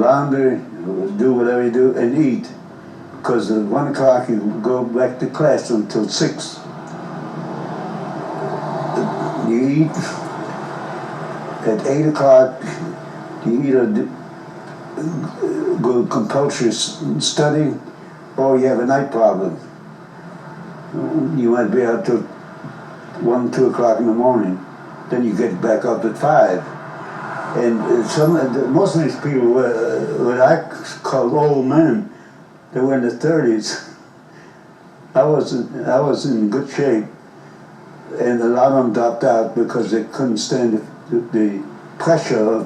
laundry, do whatever you do, and eat. Because at 1 o'clock you go back to class until 6. You eat. At 8 o'clock, you either go compulsory study or you have a night problem. You might be out till 1, 2 o'clock in the morning. Then you get back up at 5. And most of these people were what I call old men. They were in their 30s. I was in good shape, and a lot of them dropped out because they couldn't stand the pressure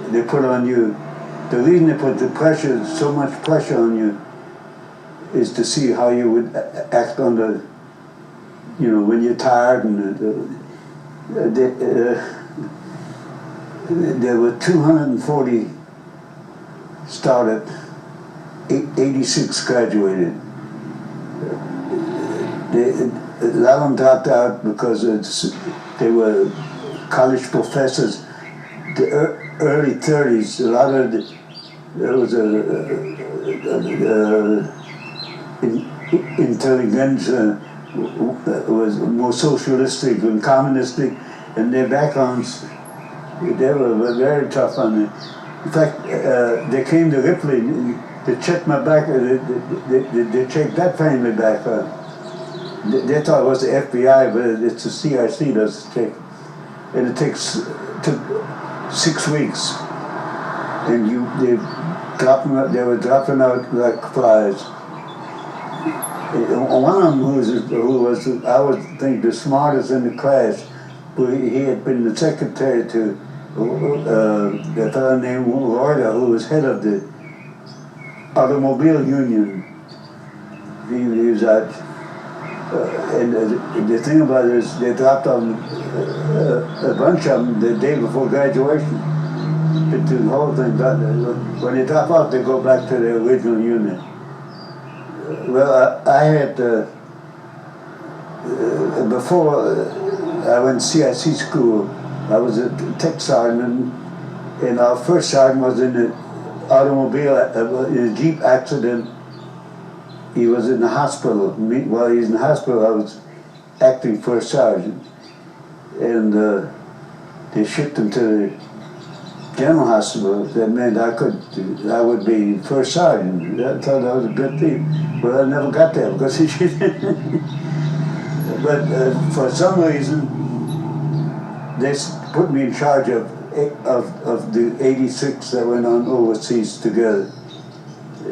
they put on you. The reason they put so much pressure on you, is to see how you would act under, when you're tired. And there were 240 started, 86 graduated. A lot of them dropped out because they were college professors. The early 30s, a lot of there was intelligentsia was more socialistic and communistic, and their backgrounds, they were very tough on it. In fact, they came to Ripley, they checked my back, they checked that family back. They thought it was the FBI, but it's the CIC does check. And it took 6 weeks. And they were dropping out like flies. One of them who was I would think the smartest in the class, he had been the secretary to a fellow named Reuter, who was head of the automobile union. He was out, and the thing about it is they dropped on a bunch of them the day before graduation. The whole thing, when they drop out, they go back to their original unit. Well, I had, before I went to CIC school, I was a tech sergeant, and our first sergeant was in the automobile, in a Jeep accident. He was in the hospital. While he was in the hospital, I was acting first sergeant. And they shipped him to the general hospital. That meant I would be first sergeant. I thought that was a good thing. But I never got there because he But for some reason, they put me in charge of the 86 that went on overseas together. I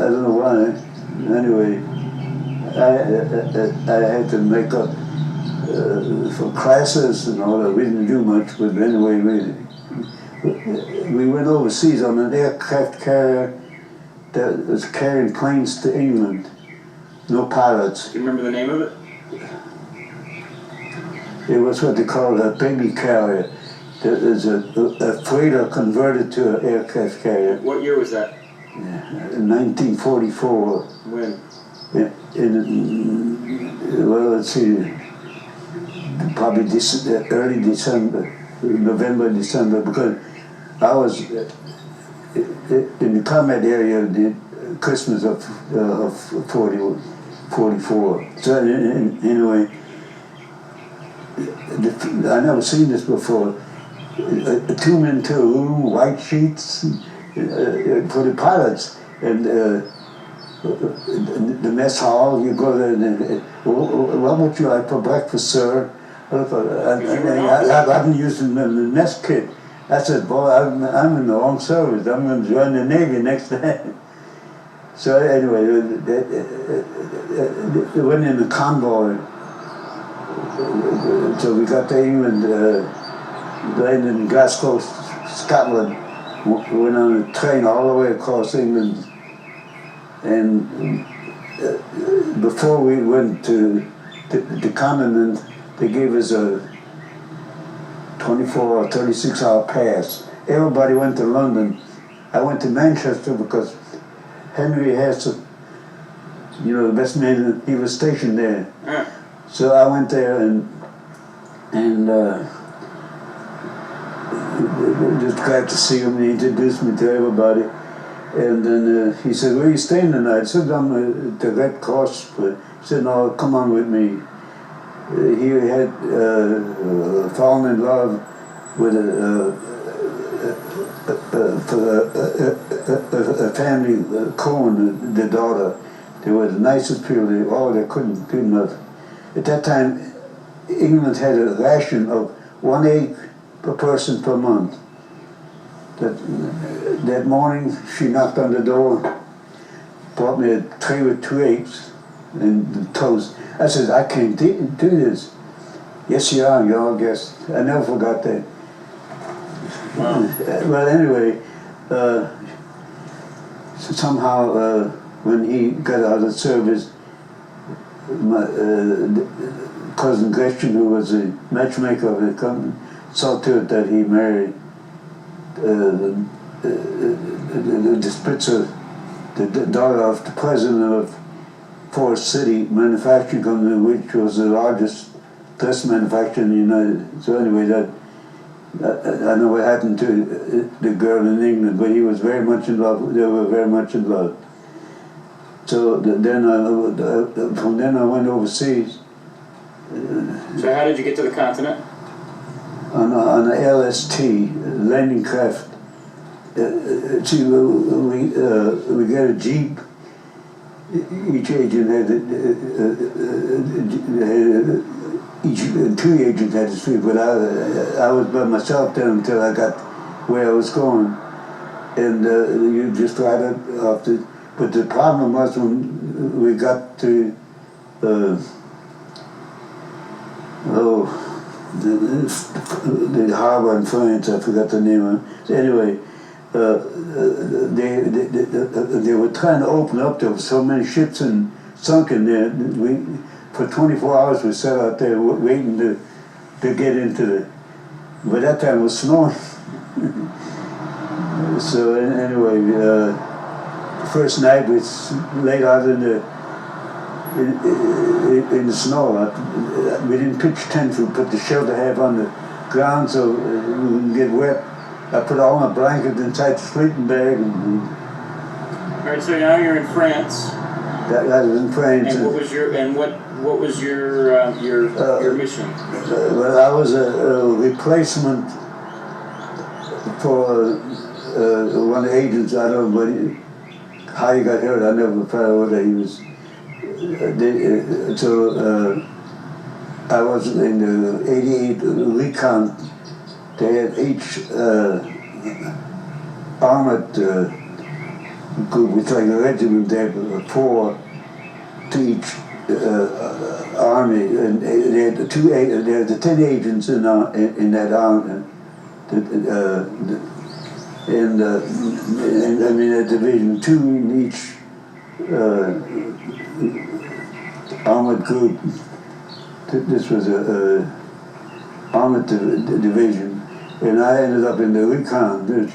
don't know why. Anyway, I had to make up for classes and all that. We didn't do much, but anyway, we went overseas on an aircraft carrier that was carrying planes to England. No pilots. Do you remember the name of it? It was what they called a baby carrier. There was a freighter converted to an aircraft carrier. What year was that? In 1944. When? Well, let's see, probably early December, November, December, because I was in the combat area the Christmas of 44. So anyway, I never seen this before. 2 men to a room, white sheets for the pilots, and the mess hall. You go there, and what would you like for breakfast, sir? I haven't used the mess kit. I said, boy, I'm in the wrong service. I'm going to join the Navy next day. So anyway, they went in a convoy. So we got to England, landed in Glasgow, Scotland. Went on a train all the way across England. And before we went to the continent, they gave us a 24 or 36-hour pass. Everybody went to London. I went to Manchester because Henry Hesse, the best man, he was stationed there. So I went there, and just glad to see him. He introduced me to everybody. And then he said, "Where are you staying tonight?" I said, "I'm at the Red Cross." But he said, "No, come on with me." He had fallen in love with a family, Cohen, the daughter. They were the nicest people. They couldn't give enough. At that time, England had a ration of 1 egg per person per month. That morning, she knocked on the door, brought me a tray with 2 eggs and toast. I said, "I can't do this." "Yes, you are, you're our guest." I never forgot that. Wow. Well, anyway, somehow when he got out of service, my cousin Gretchen, who was a matchmaker of the company, saw to it that he married the Spitzer, the daughter of the president of Forest City Manufacturing Company, which was the largest dress manufacturer in the United. So anyway, that I know what happened to the girl in England, but he was very much in love. They were very much in love. So then from then I went overseas. So how did you get to the continent? On a LST, landing craft. We got a jeep. Each agent had two agents had to speak, but I was by myself then until I got where I was going, and you just ride it off the. But the problem was when we got to the harbor in France. I forgot the name of it. So anyway, they were trying to open up. There were so many ships and sunk in there. For 24 hours we sat out there waiting to get into the. By that time it was snowing. So anyway, the first night we laid out in the snow. We didn't pitch tents. We put the shelter half on the ground so we wouldn't get wet. I put all my blankets inside the sleeping bag. All right, so now you're in France. That was in France. And what was your mission? Well, I was a replacement for one of the agents. I don't know how he got hurt. I never found out whether he was. I was in the 88 Recon. They had each armored group, which like a regiment. They had 4 to each army, and they had the 10 agents in that army, and I mean a division, 2 in each armored group. This was a armored division, and I ended up in the Recon, which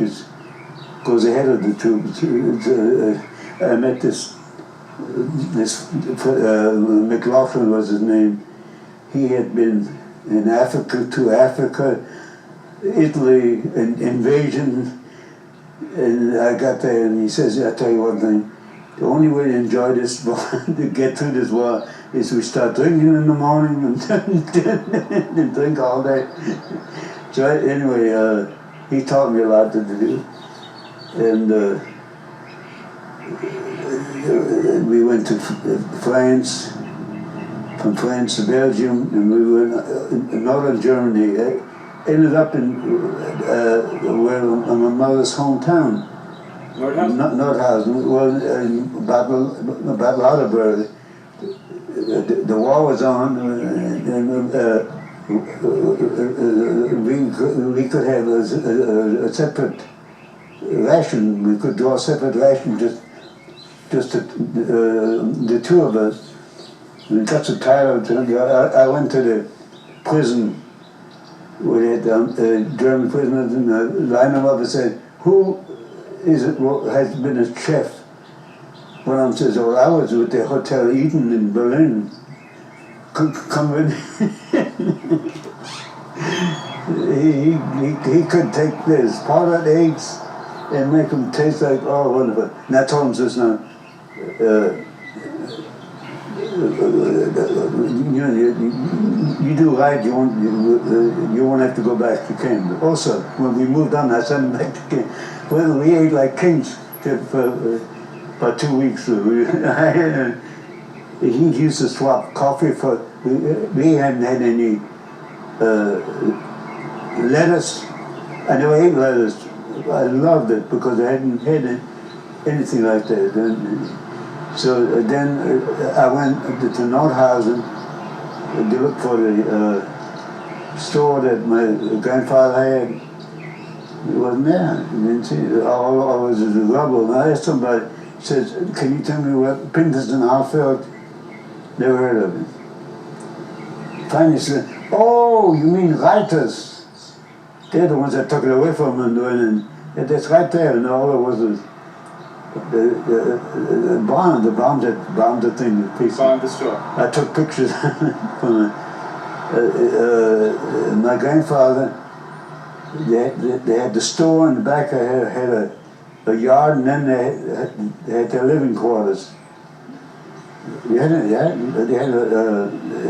goes ahead of the troops. I met this McLaughlin was his name. He had been in Africa, Italy, invasion, and I got there, and he says, "I'll tell you one thing, the only way to enjoy this war, to get through this war, is we start drinking in the morning and drink all day." So anyway, he taught me a lot to do, and we went to France, from France to Belgium, and we were in northern Germany. Ended up in my mother's hometown. Nordhausen. Well, in Bad Lauterberg. The war was on, and we could have a separate ration. We could draw a separate ration, just the 2 of us. We got so tired of it. I went to the prison where they had German prisoners, and lined them up and said, "Who is it has been a chef?" One of them says, "Oh, I was with the Hotel Eden in Berlin. Come with me." he could take this powdered eggs and make them taste like, oh, wonderful. And I told him just now, you do right, you won't have to go back to Canada. Also, when we moved on, I sent him back to Canada. Well, we ate like kings for about 2 weeks. He used to swap coffee for, we hadn't had any lettuce. I never ate lettuce. I loved it because I hadn't had anything like that. So then I went to Nordhausen to look for the store that my grandfather had. It wasn't there. You didn't see it. All was the rubble. And I asked somebody, says, can you tell me what Pinterest and Hartfeld? Never heard of it. Finally said, oh, you mean writers? They're the ones that took it away from him. And that's right there. And all it was the bomb that bombed the thing. Bombed the store. I took pictures from my grandfather. They had the store in the back. I had a yard, and then they had their living quarters. They had a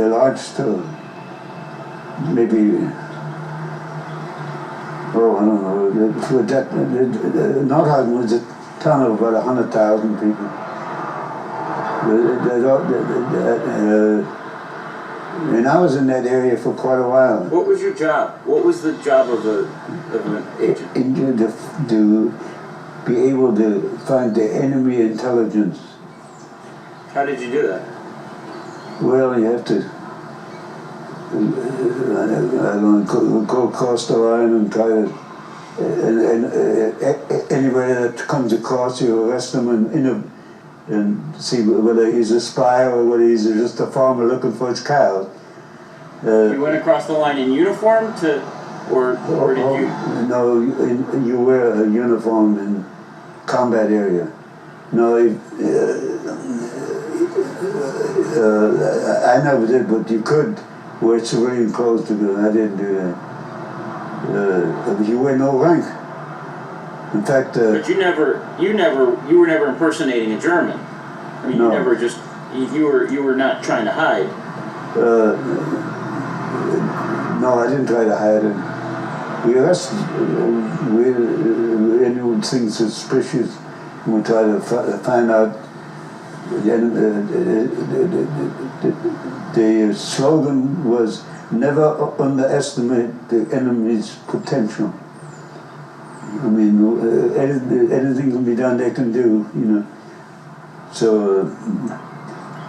large store. Maybe, oh, I don't know. Nordhausen was a town of about 100,000 people. And I was in that area for quite a while. What was your job? What was the job of an agent? To be able to find the enemy intelligence. How did you do that? Well, you have to go across the line and try to, and anybody that comes across you, arrest them and see whether he's a spy or whether he's just a farmer looking for his cows. You went across the line in uniform or did you? No, you wear a uniform in combat area. No, I never did, but you could wear civilian clothes to do it. I didn't do that. You wear no rank. In fact, but you were never impersonating a German. I mean, no. You were not trying to hide. No, I didn't try to hide it. We arrested anyone things suspicious. We try to find out. The slogan was never underestimate the enemy's potential. I mean, anything can be done, they can do, you know. So,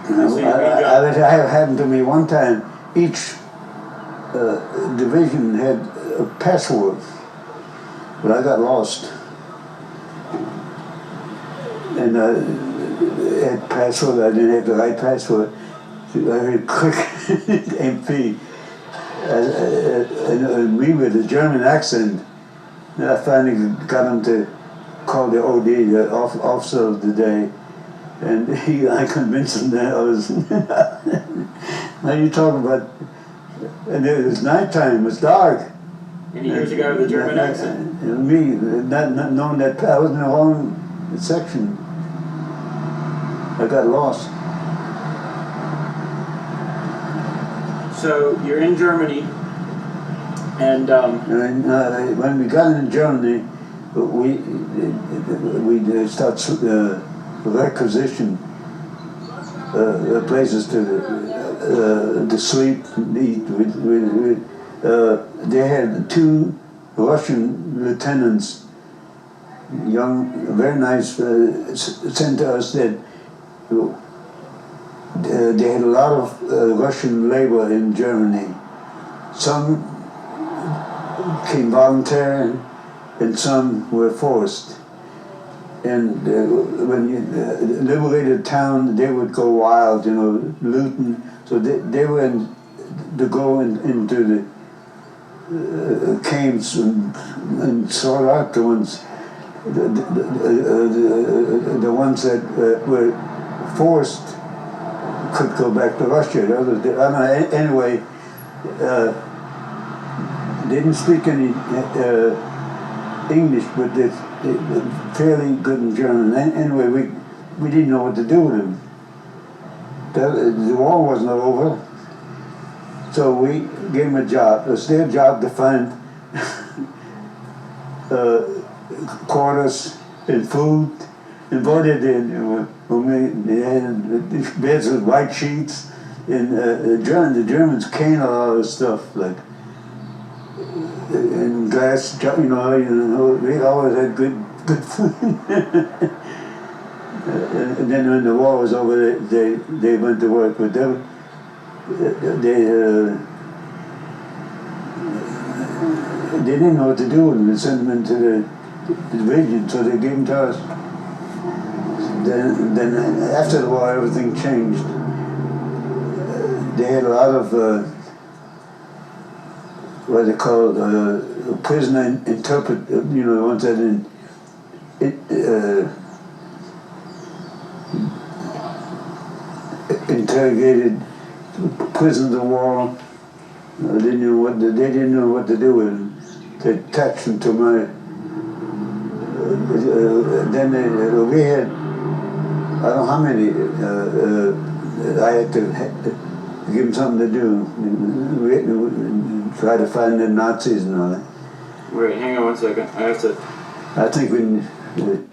it happened to me one time. Each division had a password, but I got lost. And had password, I didn't have the right password. I heard click, MP. And me with a German accent. I finally got him to call the OD, the officer of the day, and I convinced him that I was. Now you talk about, and it was nighttime, it was dark. And here's a guy with a German accent. And me, not knowing that I was in the wrong section. I got lost. So you're in Germany. And when we got in Germany, we started requisition places to sleep and eat. They had 2 Russian lieutenants, young, very nice, sent to us that they had a lot of Russian labor in Germany. Some came voluntarily, and some were forced. And when you liberated a town, they would go wild, you know, looting. So they were to go into the camps and sort out the ones, the ones that were forced could go back to Russia. The others, anyway. didn't speak any English, but they fairly good in German. Anyway, we didn't know what to do with them. The war wasn't over, so we gave them a job. It was their job to find quarters and food, and what they did, they had beds with white sheets, and the Germans canned a lot of stuff, like in glass, they always had good food. And then when the war was over, they went to work, but they didn't know what to do with them. They sent them into the division, so they gave them to us. Then after the war, everything changed. They had a lot of what they called prisoner interpret. The ones that interrogated prisoners of war. They didn't know what to do with them. They attached them to my. Then we had, I don't know how many. I had to give them something to do. We try to find the Nazis and all that. Wait, hang on 1 second. I have to. I think when